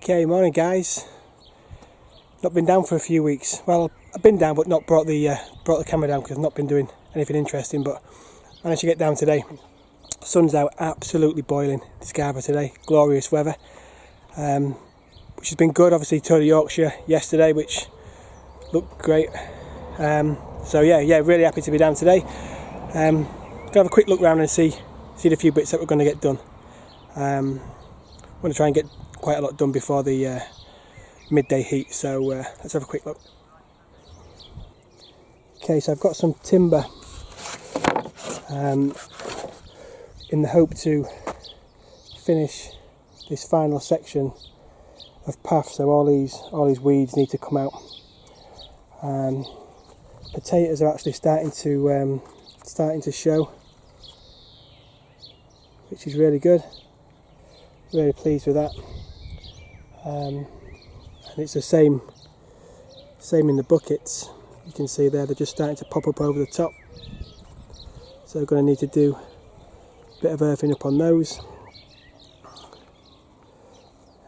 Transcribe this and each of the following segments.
Okay, morning guys. Not been down for a few weeks. Well, I've been down but not brought the camera down because I've not been doing anything interesting, but managed to get down today. Sun's out, absolutely boiling in Scarborough today. Glorious weather, which has been good. Obviously Tour of Yorkshire yesterday, which looked great. So yeah, really happy to be down today. Gonna have a quick look around and see the few bits that we're going to get done. Want to try and get quite a lot done before the midday heat, so let's have a quick look. Okay, so I've got some timber in the hope to finish this final section of path, so all these weeds need to come out. Potatoes are actually starting to show, which is really good. Really pleased with that. And it's the same in the buckets. You can see there, they're just starting to pop up over the top, so we're going to need to do a bit of earthing up on those.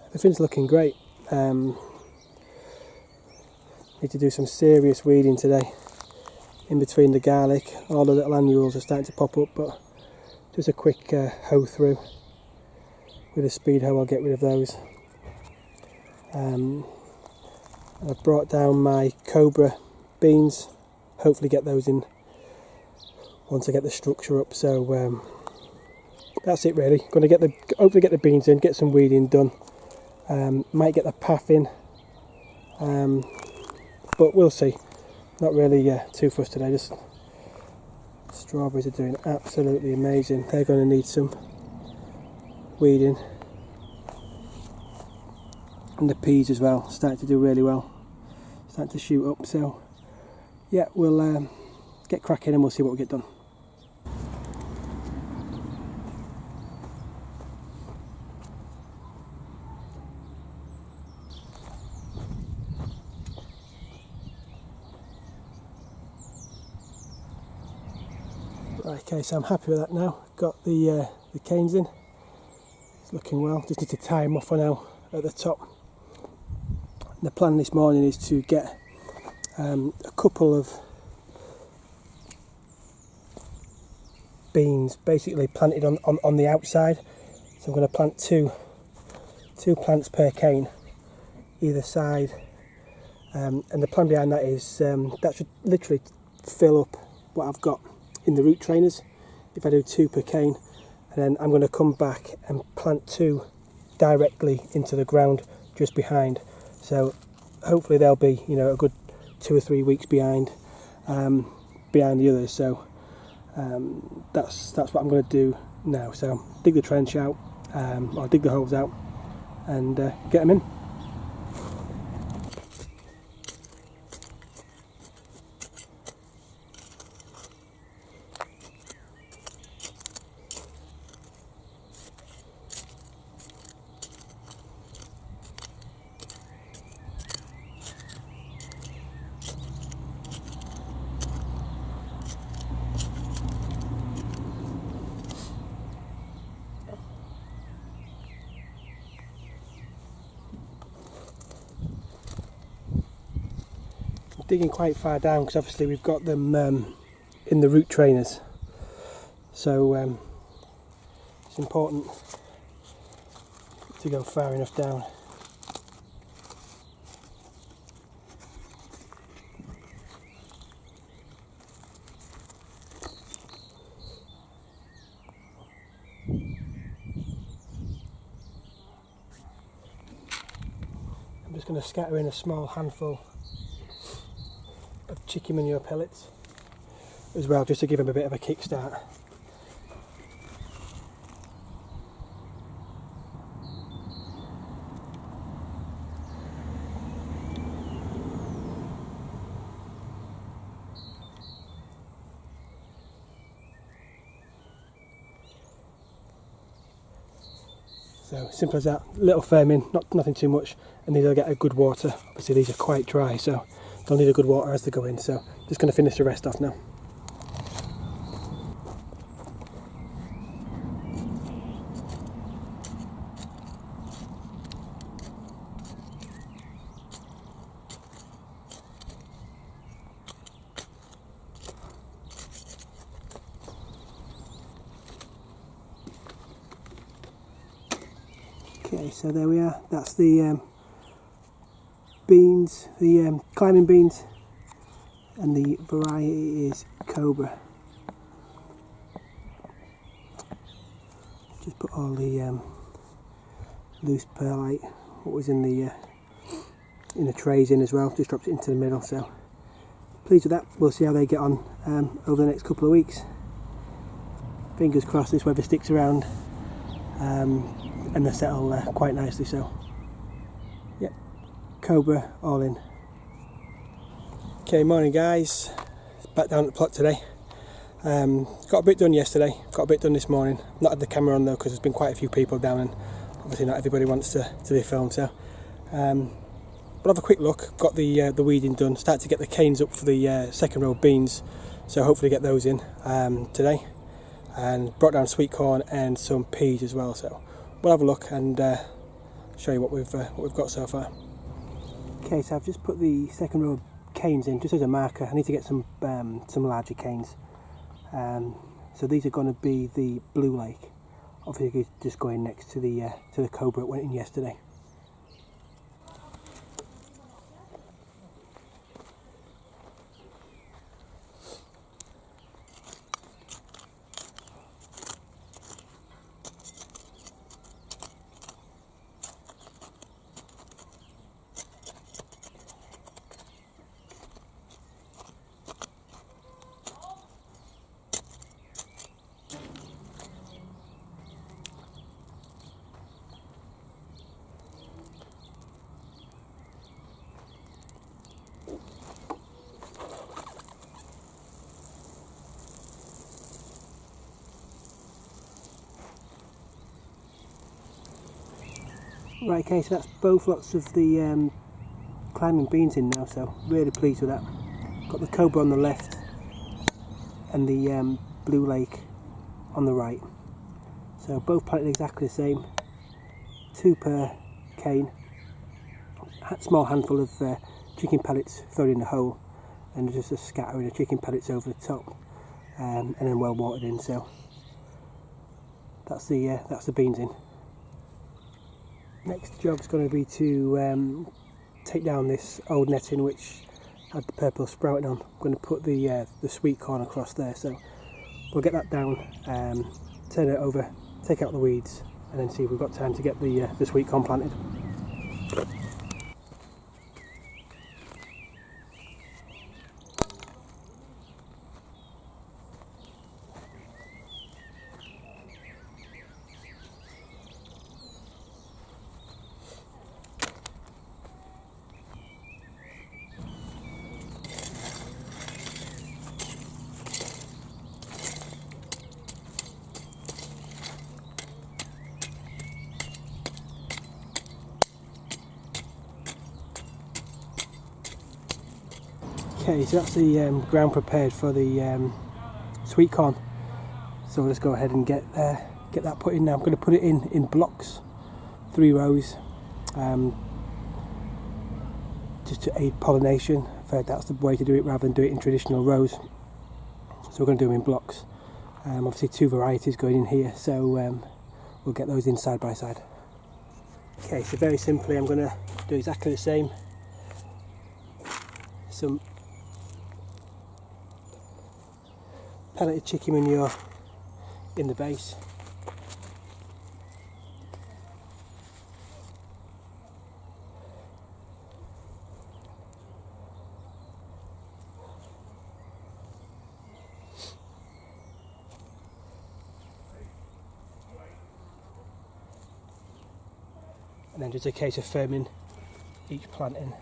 Everything's looking great. Need to do some serious weeding today in between the garlic. All the little annuals are starting to pop up, but just a quick hoe through with a speed hoe. I'll get rid of those. I've brought down my Cobra beans, hopefully get those in once I get the structure up. So that's it really. Going to hopefully get the beans in, get some weeding done. Might get the path in, but we'll see. Not really too fussed today. Just strawberries are doing absolutely amazing. They're going to need some weeding, and the peas as well, starting to do really well, starting to shoot up. So yeah, we'll get cracking and we'll see what we get done. Okay, so I'm happy with that now. Got the canes in. It's looking well. Just need to tie them off for now at the top. And the plan this morning is to get a couple of beans basically planted on the outside. So I'm going to plant two plants per cane either side, and the plan behind that is that should literally fill up what I've got in the root trainers if I do two per cane, and then I'm going to come back and plant two directly into the ground just behind. So hopefully they'll be, a good 2 or 3 weeks behind the others. So that's what I'm going to do now. So dig the trench out, or dig the holes out, and get them in. Digging quite far down because obviously we've got them in the root trainers, so it's important to go far enough down. I'm just going to scatter in a small handful of chicken manure pellets as well, just to give them a bit of a kickstart. So simple as that, little firming, nothing too much, and these will get a good water. Obviously these are quite dry, so they'll need a good water as they go in. So just going to finish the rest off now. Okay, so there we are. That's the beans, the climbing beans, and the variety is Cobra. Just put all the loose perlite, what was in the trays in as well, just dropped it into the middle, so pleased with that. We'll see how they get on over the next couple of weeks. Fingers crossed this weather sticks around and they settle quite nicely, so yep, Cobra all in. Okay, morning guys, back down at the plot today. Got a bit done yesterday, got a bit done this morning. Not had the camera on though because there's been quite a few people down and obviously not everybody wants to be filmed, so we'll have a quick look. Got the weeding done, start to get the canes up for the second row of beans, so hopefully get those in today, and brought down sweet corn and some peas as well, so we'll have a look and show you what we've got so far. Okay, so I've just put the second row of canes in just as a marker. I need to get some larger canes. So these are going to be the Blue Lake, obviously just going next to the Cobra that went in yesterday. Right, okay, so that's both lots of the climbing beans in now, so really pleased with that. Got the Cobra on the left and the Blue Lake on the right. So both planted exactly the same, 2 per cane, a small handful of chicken pellets thrown in the hole, and just a scattering of chicken pellets over the top, and then well watered in. So that's the beans in. Next job's going to be to take down this old netting which had the purple sprouting on. I'm going to put the sweet corn across there, so we'll get that down, turn it over, take out the weeds, and then see if we've got time to get the sweet corn planted. Okay, so that's the ground prepared for the sweet corn. So we'll just go ahead and get that put in now. I'm going to put it in blocks, 3 rows, just to aid pollination. I've heard that's the way to do it rather than do it in traditional rows. So we're going to do them in blocks. Obviously 2 varieties going in here, so we'll get those in side by side. Okay, so very simply I'm going to do exactly the same. Some pelleted chicken manure in the base. And then just a case of firming each plant in.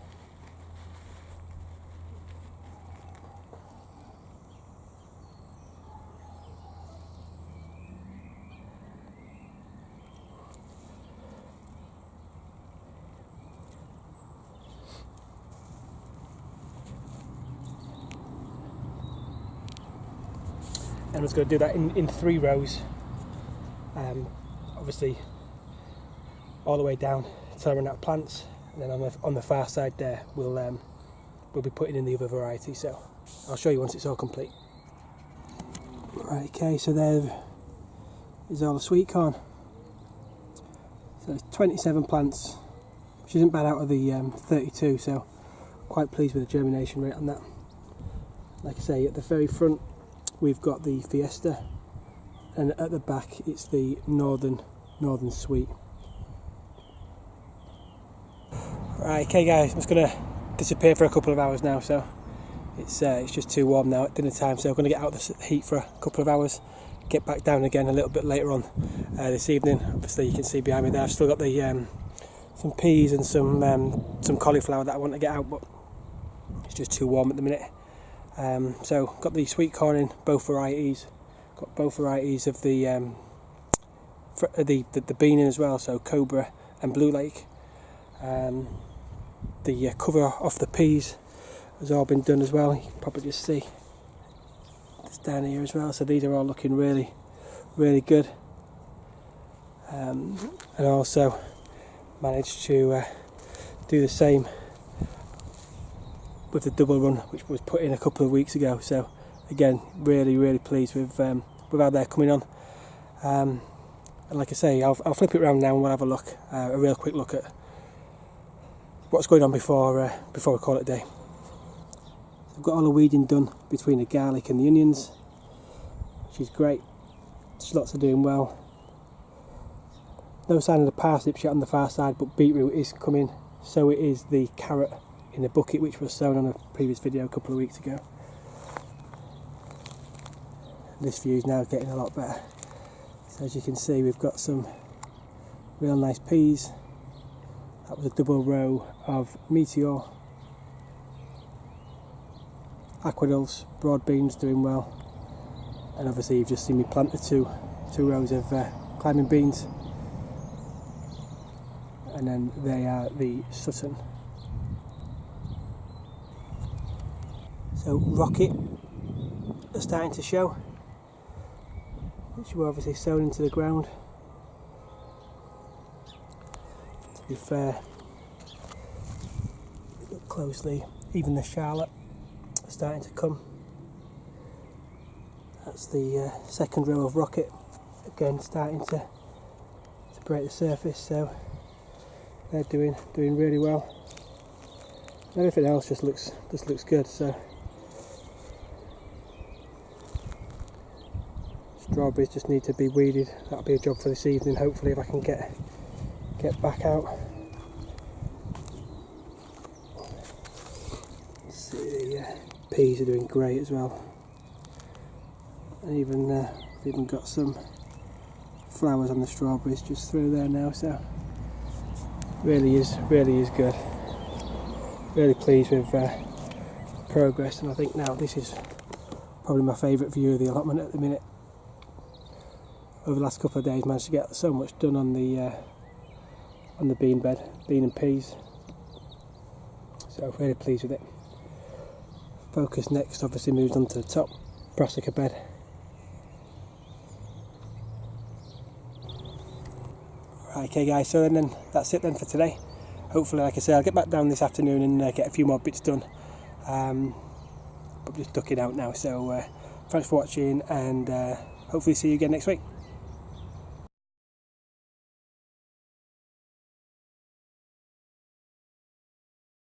And I was going to do that in 3 rows, obviously all the way down until I run out of plants, and then on the far side there we'll be putting in the other variety, so I'll show you once it's all complete. Right, okay, so there is all the sweet corn. So it's 27 plants, which isn't bad out of the 32, so quite pleased with the germination rate on that. Like I say, at the very front we've got the Fiesta, and at the back it's the Northern Sweet. Right, okay guys, I'm just going to disappear for a couple of hours now, so it's just too warm now at dinner time, so I'm going to get out of the heat for a couple of hours, get back down again a little bit later on this evening. Obviously you can see behind me there I've still got the some peas and some cauliflower that I want to get out, but it's just too warm at the minute. So got the sweet corn in both varieties, got both varieties of the bean in as well, so Cobra and Blue Lake. The cover off the peas has all been done as well. You can probably just see it's down here as well, so these are all looking really good. And also managed to do the same with the double run, which was put in a couple of weeks ago, so again really pleased with how they're coming on. And like I say, I'll flip it around now and we'll have a look, a real quick look at what's going on before we call it a day. I've got all the weeding done between the garlic and the onions, which is great. Shallots are doing well. No sign of the parsnips yet on the far side, but beetroot is coming. So it is the carrot in the bucket, which was sown on a previous video a couple of weeks ago. This view is now getting a lot better. So as you can see, we've got some real nice peas. That was a double row of Meteor. Aquadulls, broad beans doing well. And obviously you've just seen me plant the two rows of climbing beans. And then they are the Sutton. So Rocket are starting to show, which were obviously sown into the ground. To be fair, look closely, even the Charlotte are starting to come. That's the second row of Rocket, again starting to break the surface, so they're doing really well. Everything else just looks good. So strawberries just need to be weeded. That'll be a job for this evening, hopefully, if I can get back out. Let's see, the peas are doing great as well. And even got some flowers on the strawberries just through there now, so really is good. Really pleased with progress, and I think now this is probably my favourite view of the allotment at the minute. Over the last couple of days managed to get so much done on the bean bed, bean and peas, so really pleased with it. Focus next obviously moves on to the top brassica bed. Right, okay guys, so then that's it then for today. Hopefully, like I say, I'll get back down this afternoon and get a few more bits done. But just ducking out now, so thanks for watching, and hopefully see you again next week.